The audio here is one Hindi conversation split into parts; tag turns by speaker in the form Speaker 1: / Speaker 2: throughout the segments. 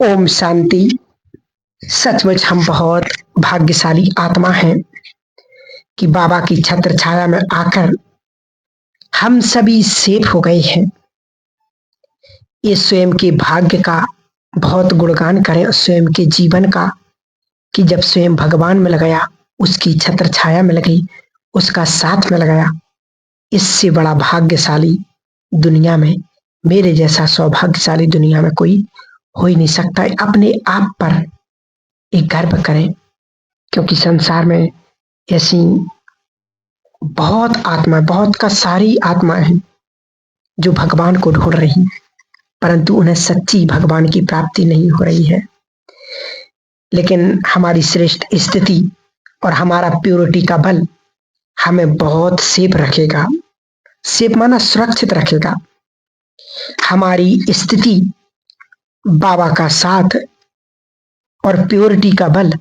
Speaker 1: ओम शांति। सचमुच हम बहुत भाग्यशाली आत्मा हैं कि बाबा की छत्र छाया में आकर हम सभी सेफ हो गए हैं। ये स्वयं के भाग्य का बहुत गुणगान करें, स्वयं के जीवन का, कि जब स्वयं भगवान मिल गया, उसकी छत्र छाया मिल गई, उसका साथ मिल गया। इससे बड़ा भाग्यशाली दुनिया में, मेरे जैसा सौभाग्यशाली दुनिया में कोई हो ही नहीं सकता। अपने आप पर एक गर्व करें, क्योंकि संसार में ऐसी बहुत आत्मा, बहुत का सारी आत्मा है जो भगवान को ढूंढ रही, परंतु उन्हें सच्ची भगवान की प्राप्ति नहीं हो रही है। लेकिन हमारी श्रेष्ठ स्थिति और हमारा प्योरिटी का बल हमें बहुत सेफ रखेगा। सेफ माना सुरक्षित रखेगा। हमारी स्थिति, बाबा का साथ और प्योरिटी का बल,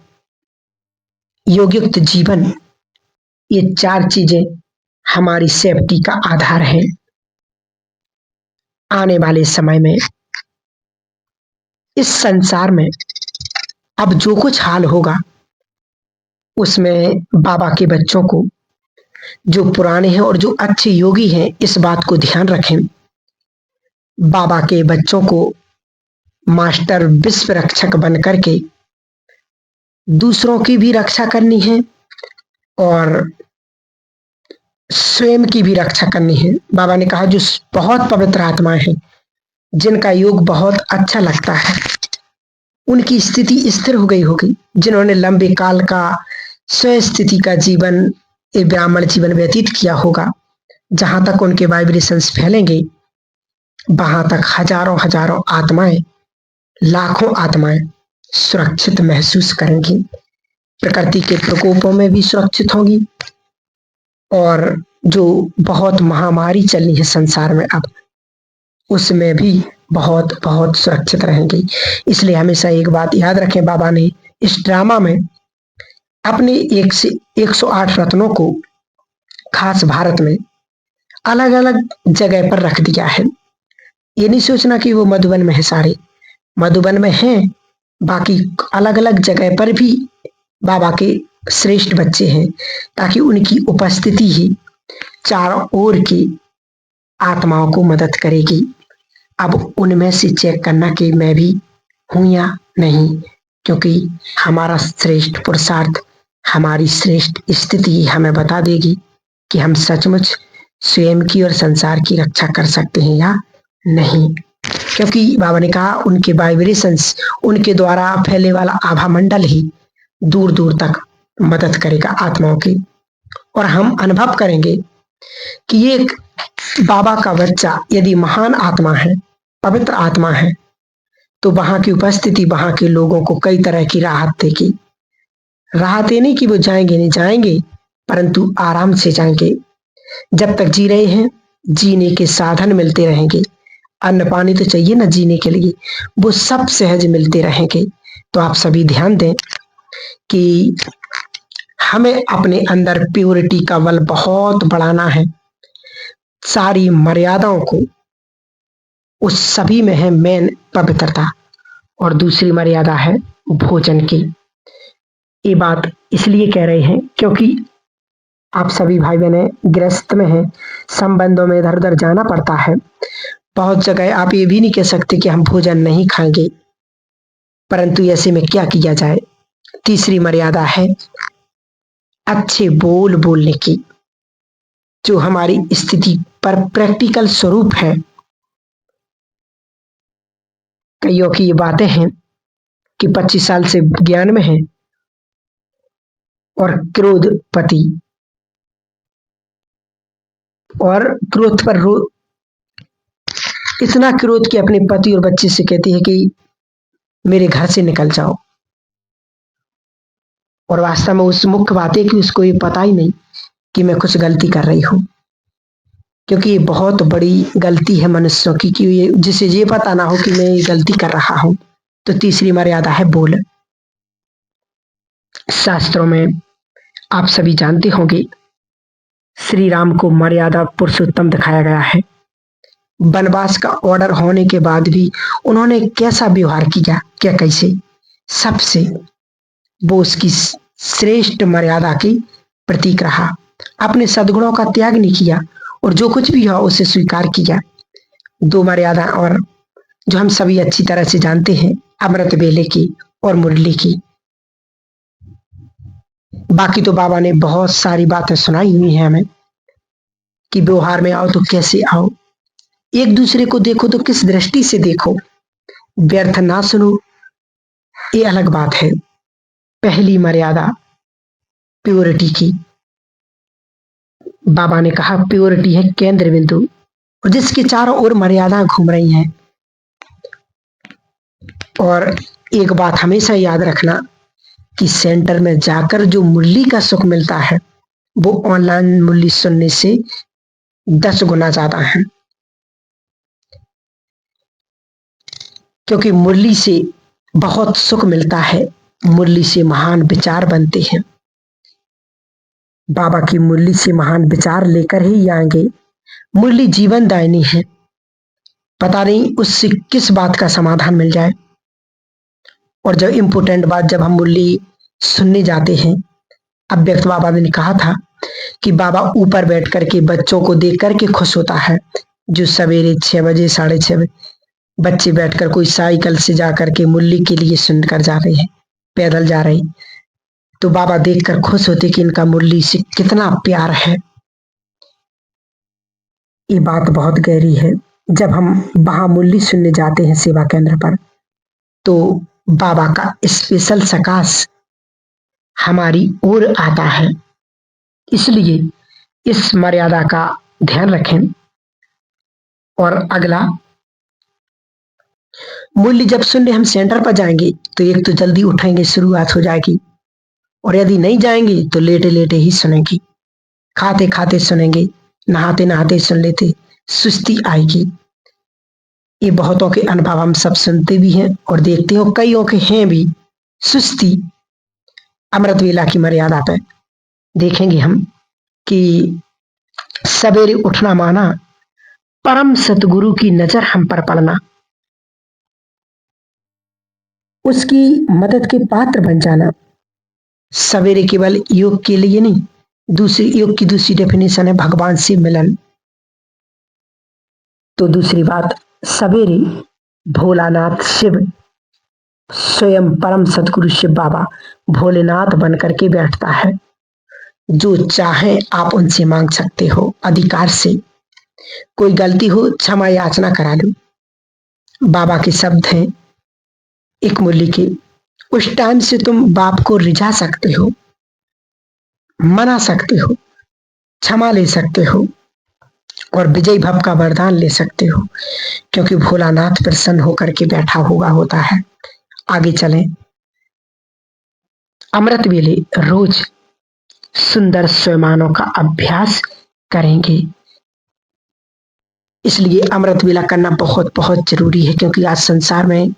Speaker 1: योगयुक्त जीवन, ये चार चीजें हमारी सेफ्टी का आधार है। आने वाले समय में इस संसार में अब जो कुछ हाल होगा, उसमें बाबा के बच्चों को, जो पुराने हैं और जो अच्छे योगी हैं, इस बात को ध्यान रखें। बाबा के बच्चों को मास्टर विश्व रक्षक बन करके दूसरों की भी रक्षा करनी है और स्वयं की भी रक्षा करनी है। बाबा ने कहा, जो बहुत पवित्र आत्माएं हैं, जिनका योग बहुत अच्छा लगता है, उनकी स्थिति स्थिर हो गई होगी। जिन्होंने लंबे काल का स्वस्थिति का जीवन, एक ब्राह्मण जीवन व्यतीत किया होगा, जहां तक उनके वाइब्रेशंस फैलेंगे, वहां तक हजारों हजारों आत्माएं, लाखों आत्माएं सुरक्षित महसूस करेंगी। प्रकृति के प्रकोपों में भी सुरक्षित होंगी और जो बहुत महामारी चली है संसार में अब, उसमें भी बहुत बहुत सुरक्षित रहेंगी। इसलिए हमेशा एक बात याद रखें, बाबा ने इस ड्रामा में अपने 108 रत्नों को खास भारत में अलग अलग जगह पर रख दिया है। ये नहीं सोचना कि वो मधुबन में है, सारे मधुबन में हैं, बाकी अलग अलग जगह पर भी बाबा के श्रेष्ठ बच्चे हैं, ताकि उनकी उपस्थिति ही चारों ओर की आत्माओं को मदद करेगी। अब उनमें से चेक करना कि मैं भी हूं या नहीं, क्योंकि हमारा श्रेष्ठ पुरुषार्थ, हमारी श्रेष्ठ स्थिति हमें बता देगी कि हम सचमुच स्वयं की और संसार की रक्षा कर सकते हैं या नहीं। क्योंकि बाबा ने कहा, उनके वाइब्रेशंस, उनके द्वारा फैले वाला आभा मंडल ही दूर दूर तक मदद करेगा आत्माओं की। और हम अनुभव करेंगे कि ये एक बाबा का बच्चा यदि महान आत्मा है, पवित्र आत्मा है, तो वहां की उपस्थिति वहां के लोगों को कई तरह की राहत देगी। राहत ये नहीं कि वो जाएंगे, नहीं जाएंगे, परंतु आराम से जाएंगे। जब तक जी रहे हैं, जीने के साधन मिलते रहेंगे। अन्न पानी तो चाहिए ना जीने के लिए, वो सब सहज मिलते रहेंगे। तो आप सभी ध्यान दें कि हमें अपने अंदर प्योरिटी का बल बहुत बढ़ाना है। सारी मर्यादाओं को, उस सभी में है मेन पवित्रता, और दूसरी मर्यादा है भोजन की। ये बात इसलिए कह रहे हैं क्योंकि आप सभी भाई बहनें गृहस्थ में हैं, संबंधों में इधर उधर जाना पड़ता है। बहुत जगह आप ये भी नहीं कह सकते कि हम भोजन नहीं खाएंगे, परंतु ऐसे में क्या किया जाए। तीसरी मर्यादा है अच्छे बोल बोलने की, जो हमारी स्थिति पर प्रैक्टिकल स्वरूप है। कईयों की ये बातें हैं कि 25 साल से ज्ञान में है और क्रोधपति, और क्रोध पर इतना क्रोध कि अपने पति और बच्चे से कहती है कि मेरे घर से निकल जाओ। और वास्तव में उस मुख्य बात है कि उसको ये पता ही नहीं कि मैं कुछ गलती कर रही हूं, क्योंकि ये बहुत बड़ी गलती है मनुष्यों की कि ये, जिसे ये पता ना हो कि मैं ये गलती कर रहा हूं। तो तीसरी मर्यादा है बोल। शास्त्रों में आप सभी जानते होंगे, श्री राम को मर्यादा पुरुषोत्तम दिखाया गया है। वनवास का ऑर्डर होने के बाद भी उन्होंने कैसा व्यवहार किया, क्या कैसे सबसे वो उसकी श्रेष्ठ मर्यादा की प्रतीक रहा। अपने सद्गुणों का त्याग नहीं किया और जो कुछ भी हुआ उसे स्वीकार किया। दो मर्यादा और जो हम सभी अच्छी तरह से जानते हैं, अमृत वेले की और मुरली की। बाकी तो बाबा ने बहुत सारी बातें सुनाई हुई हैं हमें कि व्यवहार में आओ तो कैसे आओ, एक दूसरे को देखो तो किस दृष्टि से देखो, व्यर्थ ना सुनो, ये अलग बात है। पहली मर्यादा प्योरिटी की। बाबा ने कहा प्योरिटी है केंद्र बिंदु, और जिसके चारों ओर मर्यादा घूम रही हैं। और एक बात हमेशा याद रखना कि सेंटर में जाकर जो मुरली का सुख मिलता है वो ऑनलाइन मुरली सुनने से 10 गुना ज्यादा है, क्योंकि मुरली से बहुत सुख मिलता है, मुरली से महान विचार बनते हैं। बाबा की मुरली से महान विचार लेकर ही आएंगे। मुरली जीवन दायिनी है, पता नहीं उससे किस बात का समाधान मिल जाए। और जब इम्पोर्टेंट बात, जब हम मुरली सुनने जाते हैं, अव्यक्त बाबा ने कहा था कि बाबा ऊपर बैठ करके बच्चों को देख करके खुश होता है, जो सवेरे 6 बजे 6:30 बच्चे बैठकर कोई साइकिल से जाकर के मुरली के लिए सुनकर जा रहे हैं, पैदल जा रहे, तो बाबा देखकर खुश होते कि इनका मुरली से कितना प्यार है। ये बात बहुत गहरी है। जब हम वहां मुरली सुनने जाते हैं सेवा केंद्र पर, तो बाबा का स्पेशल सकाश हमारी ओर आता है। इसलिए इस मर्यादा का ध्यान रखें। और अगला, मुरली जब सुनने हम सेंटर पर जाएंगे तो एक तो जल्दी उठेंगे, शुरुआत हो जाएगी, और यदि नहीं जाएंगे तो लेटे लेटे ही सुनेंगे, खाते खाते सुनेंगे, नहाते नहाते सुन लेते, सुस्ती आएगी। ये बहुतों के अनुभव हम सब सुनते भी हैं और देखते हो, कईयों के हैं भी सुस्ती। अमृत वेला की मर्यादा पर देखेंगे हम कि सवेरे उठना माना परम सतगुरु की नजर हम पर पड़ना, उसकी मदद के पात्र बन जाना। सवेरे केवल योग के लिए नहीं, दूसरी योग की दूसरी डेफिनेशन है भगवान से मिलन। तो दूसरी बात, सवेरे भोलानाथ शिव, स्वयं परम सतगुरु शिव बाबा भोलेनाथ बन करके बैठता है। जो चाहे आप उनसे मांग सकते हो अधिकार से। कोई गलती हो क्षमा याचना करा लो। बाबा के शब्द हैं एक मुरली के, उस टाइम से तुम बाप को रिझा सकते हो, मना सकते हो, क्षमा ले सकते हो और विजय भव का वरदान ले सकते हो, क्योंकि भोलानाथ प्रसन्न होकर के बैठा हुआ होता है। आगे चलें। अमृत वेले रोज सुंदर स्वयमानों का अभ्यास करेंगे। इसलिए अमृत वेला करना बहुत बहुत जरूरी है, क्योंकि आज संसार में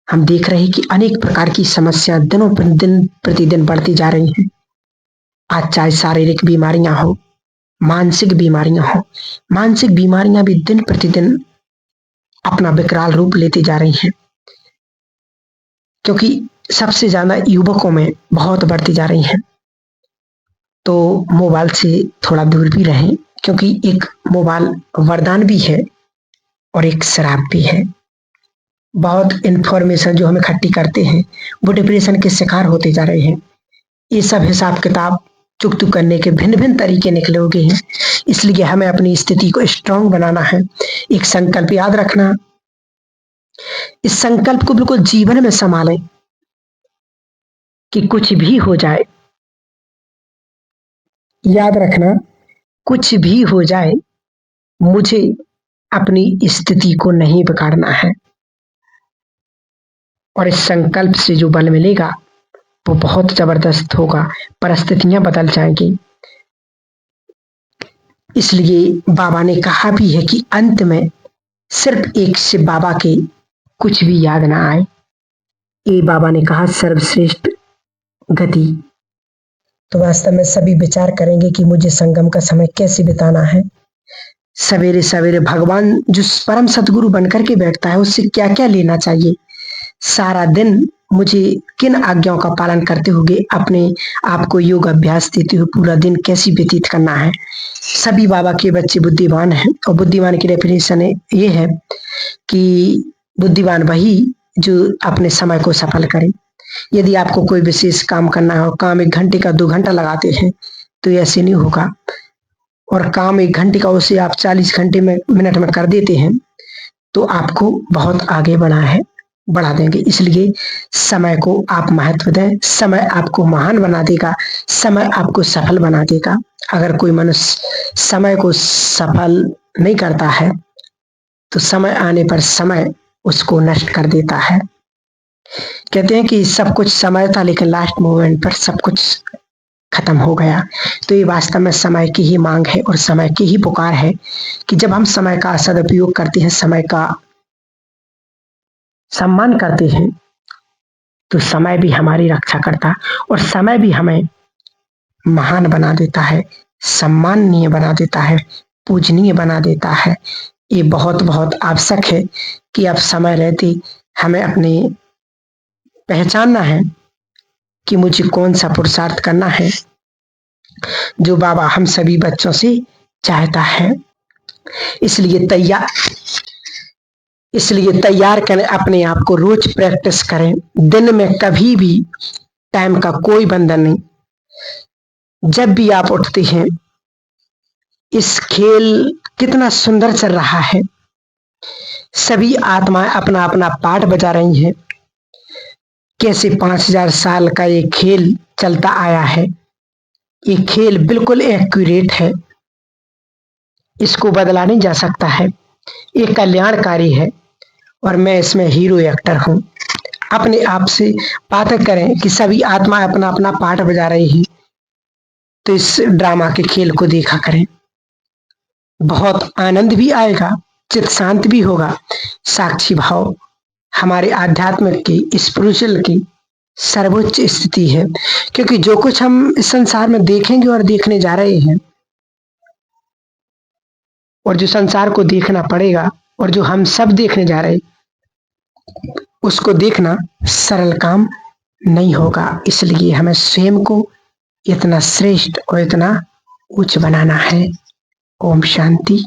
Speaker 1: हम देख रहे हैं कि अनेक प्रकार की समस्या दिनों प्रतिदिन बढ़ती जा रही हैं। आज चाहे शारीरिक बीमारियां हो, मानसिक बीमारियां हो, मानसिक बीमारियां भी दिन प्रतिदिन अपना विकराल रूप लेती जा रही हैं, क्योंकि सबसे ज्यादा युवकों में बहुत बढ़ती जा रही हैं। तो मोबाइल से थोड़ा दूर भी रहें, क्योंकि एक मोबाइल वरदान भी है और एक शराब भी है। बहुत इंफॉर्मेशन जो हम इकट्ठी करते हैं वो डिप्रेशन के शिकार होते जा रहे हैं। ये सब हिसाब किताब चुकतू करने के भिन्न भिन्न तरीके निकले हो गए हैं। इसलिए हमें अपनी स्थिति को स्ट्रांग बनाना है। एक संकल्प याद रखना, इस संकल्प को बिल्कुल जीवन में संभालें कि कुछ भी हो जाए, याद रखना कुछ भी हो जाए, मुझे अपनी स्थिति को नहीं बिगाड़ना है। और इस संकल्प से जो बल मिलेगा वो बहुत जबरदस्त होगा, परिस्थितियां बदल जाएंगी। इसलिए बाबा ने कहा भी है कि अंत में सिर्फ एक से बाबा के कुछ भी याद ना आए। ये बाबा ने कहा सर्वश्रेष्ठ गति। तो वास्तव में सभी विचार करेंगे कि मुझे संगम का समय कैसे बिताना है। सवेरे सवेरे भगवान जो परम सदगुरु बनकर के बैठता है उससे क्या क्या लेना चाहिए, सारा दिन मुझे किन आज्ञाओं का पालन करते हुए अपने आप को योग अभ्यास देते हुए पूरा दिन कैसी व्यतीत करना है। सभी बाबा के बच्चे बुद्धिमान हैं और बुद्धिमान की डेफिनेशन ये है कि बुद्धिमान वही जो अपने समय को सफल करे। यदि आपको कोई विशेष काम करना है और काम 1 घंटे का 2 घंटा लगाते हैं तो ऐसे नहीं होगा, और काम 1 घंटे का उसे आप 40 घंटे में मिनट में कर देते हैं तो आपको बहुत आगे बढ़ा देंगे। इसलिए समय को आप महत्व दें, समय आपको महान बना देगा, समय आपको सफल बना देगा। अगर कोई मनुष्य समय को सफल नहीं करता है तो समय आने पर समय उसको नष्ट कर देता है। कहते हैं कि सब कुछ समय था लेकिन लास्ट मोमेंट पर सब कुछ खत्म हो गया। तो ये वास्तव में समय की ही मांग है और समय की ही पुकार है कि जब हम समय का सदुपयोग करते हैं, समय का सम्मान करते हैं, तो समय भी हमारी रक्षा करता है और समय भी हमें महान बना देता है, सम्माननीय बना देता है, पूजनीय बना देता है। ये बहुत बहुत आवश्यक है कि अब समय रहते हमें अपने पहचानना है कि मुझे कौन सा पुरुषार्थ करना है जो बाबा हम सभी बच्चों से चाहता है। इसलिए तैयार करें अपने आप को, रोज प्रैक्टिस करें। दिन में कभी भी टाइम का कोई बंधन नहीं। जब भी आप उठते हैं, इस खेल कितना सुंदर चल रहा है, सभी आत्माएं अपना अपना पार्ट बजा रही हैं। कैसे 5000 साल का ये खेल चलता आया है, ये खेल बिल्कुल एक्यूरेट है, इसको बदला नहीं जा सकता है, ये कल्याणकारी है और मैं इसमें हीरो एक्टर हूं। अपने आप से बातें करें कि सभी आत्माएं अपना अपना पार्ट बजा रही हैं, तो इस ड्रामा के खेल को देखा करें। बहुत आनंद भी आएगा, चित्त शांत भी होगा। साक्षी भाव हमारे आध्यात्मिक की, स्पिरिचुअल की सर्वोच्च स्थिति है, क्योंकि जो कुछ हम इस संसार में देखेंगे और देखने जा रहे हैं, और जो संसार को देखना पड़ेगा और जो हम सब देखने जा रहे हैं, उसको देखना सरल काम नहीं होगा। इसलिए हमें स्वयं को इतना श्रेष्ठ और इतना उच्च बनाना है। ओम शांति।